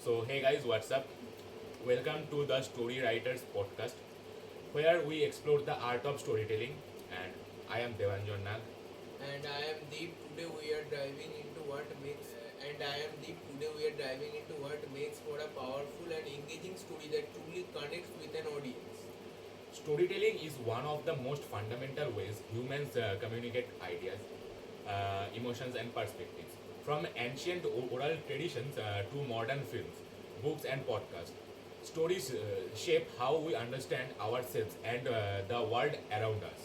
So, hey guys, what's up? Welcome to the Story Writers podcast, where we explore the art of storytelling. And I am Devanjan Nag. And I am Deep. Today we are diving into what makes and I am Deep. Today we are diving into what makes for a powerful and engaging story that truly connects with an audience. Storytelling is one of the most fundamental ways humans communicate ideas, emotions, and perspectives. From ancient oral traditions to modern films, books, and podcasts, stories shape how we understand ourselves and the world around us.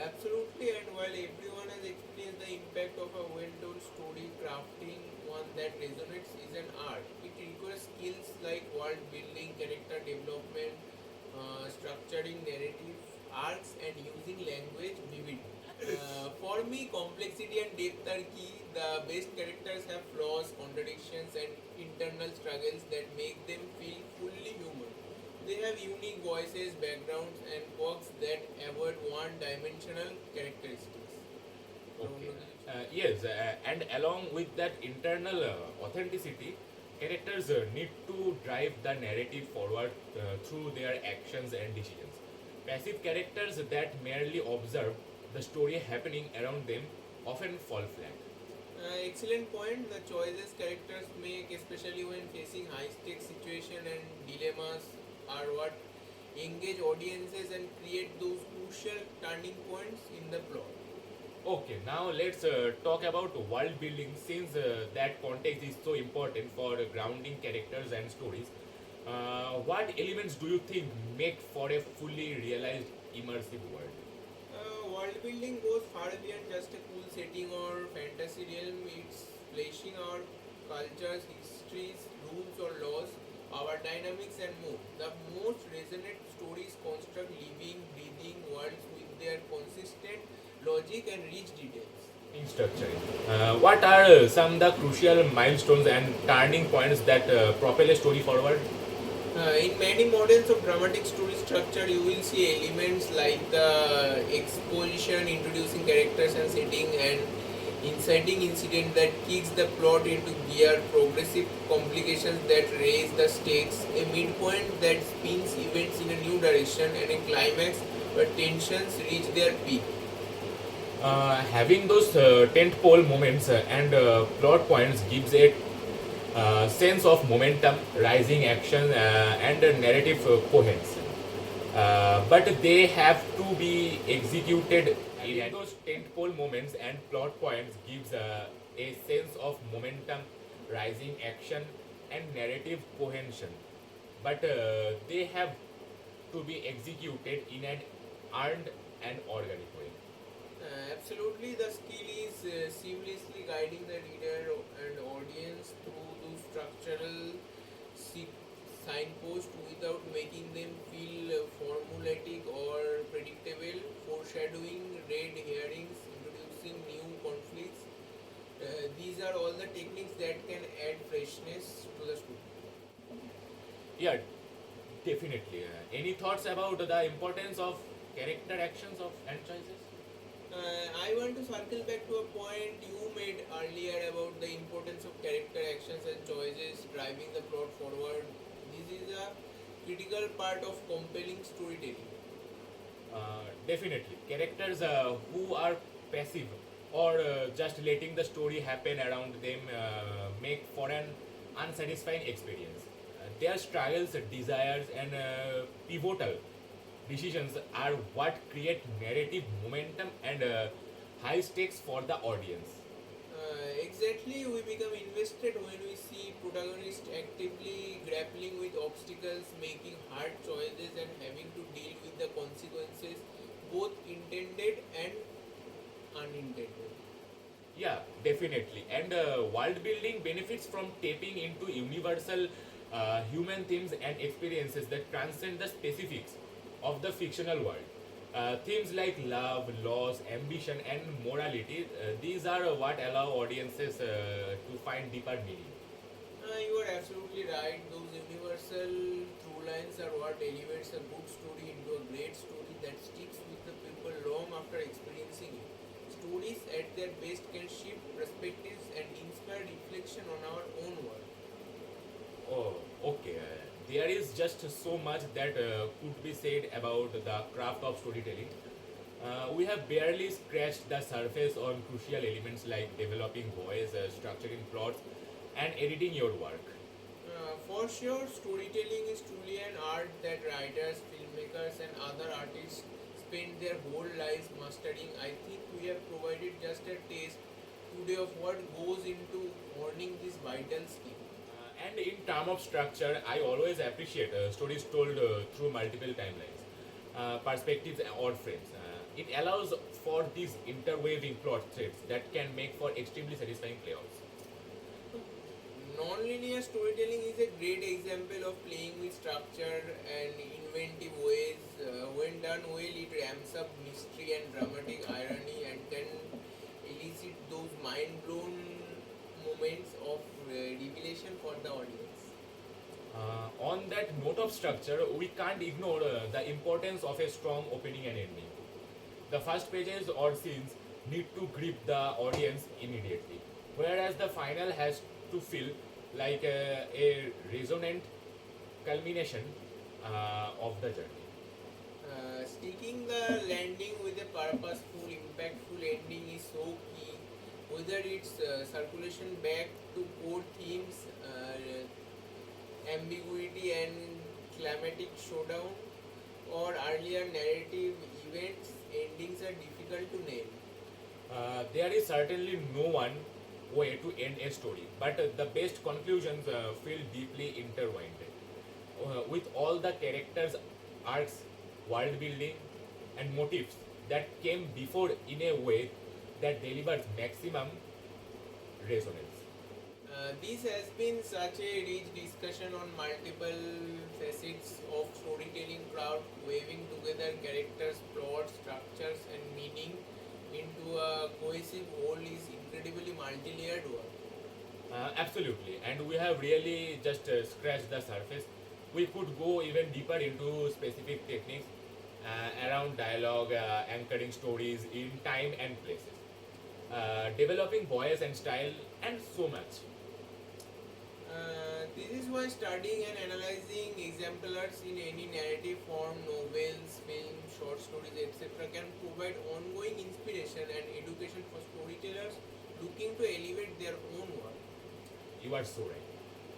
Absolutely, and while everyone has experienced the impact of a well-told story, crafting one that resonates is an art. It requires skills like world building, character development, structuring narrative arcs, and using language vividly. For me, complexity and depth are key. The best characters have flaws, contradictions, and internal struggles that make them feel fully human. They have unique voices, backgrounds, and quirks that avoid one dimensional characteristics. Okay. Yes, and along with that internal authenticity, characters need to drive the narrative forward through their actions and decisions. Passive characters that merely observe the story happening around them often fall flat. Excellent point. The choices characters make, especially when facing high stakes situations and dilemmas, are what engage audiences and create those crucial turning points in the plot. Okay, now let's talk about world building since that context is so important for grounding characters and stories. What elements do you think make for a fully realized immersive world? World building goes far beyond just a cool setting or fantasy realm. It's fleshing out cultures, histories, rules or laws, our dynamics and more. The most resonant stories construct living, breathing worlds with their consistent logic and rich details. In structuring. What are some of the crucial milestones and turning points that propel a story forward? In many models of dramatic story structure, you will see elements like the exposition, introducing characters and setting, and inciting incident that kicks the plot into gear, progressive complications that raise the stakes, a midpoint that spins events in a new direction, and a climax where tensions reach their peak. Having those tentpole moments and plot points gives a sense of momentum, rising action, and narrative cohesion. But they have to be executed. In those tentpole moments and plot points gives a sense of momentum, rising action, and narrative cohesion. But they have to be executed in an earned and organic way. Absolutely, the skill is seamlessly guiding the reader and audience through those structural si- signposts without making them feel formulaic or predictable, foreshadowing red herrings, introducing new conflicts. These are all the techniques that can add freshness to the story. Yeah, definitely. Any thoughts about the importance of character actions of and choices? I want to circle back to a point you made earlier about the importance of character actions and choices driving the plot forward. This is a critical part of compelling storytelling. Definitely. Characters who are passive or just letting the story happen around them make for an unsatisfying experience. Their struggles, desires, and pivotal decisions are what create narrative momentum and high stakes for the audience. Exactly, we become invested when we see protagonists actively grappling with obstacles, making hard choices, and having to deal with the consequences, both intended and unintended. Yeah, definitely. And world building benefits from tapping into universal human themes and experiences that transcend the specifics of the fictional world. Themes like love, loss, ambition, and morality, these are what allow audiences to find deeper meaning. You are absolutely right. Those universal through lines are what elevates a good story into a great story that sticks with the people long after experiencing it. Stories at their best can shift perspectives and inspire reflection on our own world. There is just so much that could be said about the craft of storytelling. We have barely scratched the surface on crucial elements like developing voice, structuring plots, and editing your work. For sure, storytelling is truly an art that writers, filmmakers, and other artists spend their whole lives mastering. I think we have provided just a taste today of what goes into learning this vital skill. And in terms of structure, I always appreciate stories told through multiple timelines, perspectives, or frames. It allows for these interweaving plot threads that can make for extremely satisfying playouts. Non-linear storytelling is a great example of playing with structure and inventive ways. When done well, it ramps up mystery and dramatic irony and can elicit those mind-blown moments of revelation for the audience. On that note of structure, we can't ignore the importance of a strong opening and ending. The first pages or scenes need to grip the audience immediately, whereas the final has to feel like a resonant culmination of the journey. Sticking the landing with a purposeful, impactful ending is so key. Whether it's circulation back to core themes, ambiguity and climatic showdown, or earlier narrative events, endings are difficult to nail. There is certainly no one way to end a story, but the best conclusions feel deeply intertwined with all the characters' arcs, world building, and motifs that came before in a way that delivers maximum resonance. This has been such a rich discussion on multiple facets of storytelling craft, weaving together characters, plot, structures, and meaning into a cohesive whole is incredibly multi-layered work. Absolutely, and we have really just scratched the surface. We could go even deeper into specific techniques around dialogue, anchoring stories in time and places, developing voice and style, and so much. This is why studying and analyzing exemplars in any narrative form, novels, films, short stories, etc., can provide ongoing inspiration and education for storytellers looking to elevate their own work. You are so right.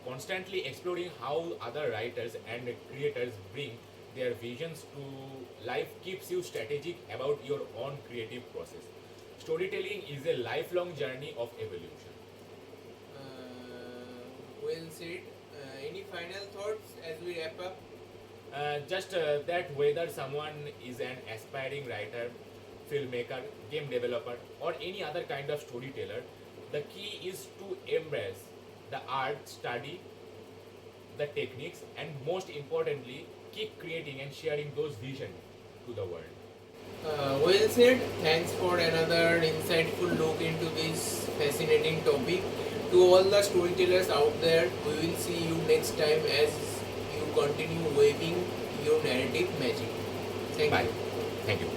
Constantly exploring how other writers and creators bring their visions to life keeps you strategic about your own creative process. Storytelling is a lifelong journey of evolution. Well said. Any final thoughts as we wrap up? Just that whether someone is an aspiring writer, filmmaker, game developer, or any other kind of storyteller, the key is to embrace the art, study the techniques, and most importantly, keep creating and sharing those visions to the world. Well said. Thanks for another insightful look into this fascinating topic. To all the storytellers out there, we will see you next time as you continue waving your narrative magic. Thank Bye. you. Thank you.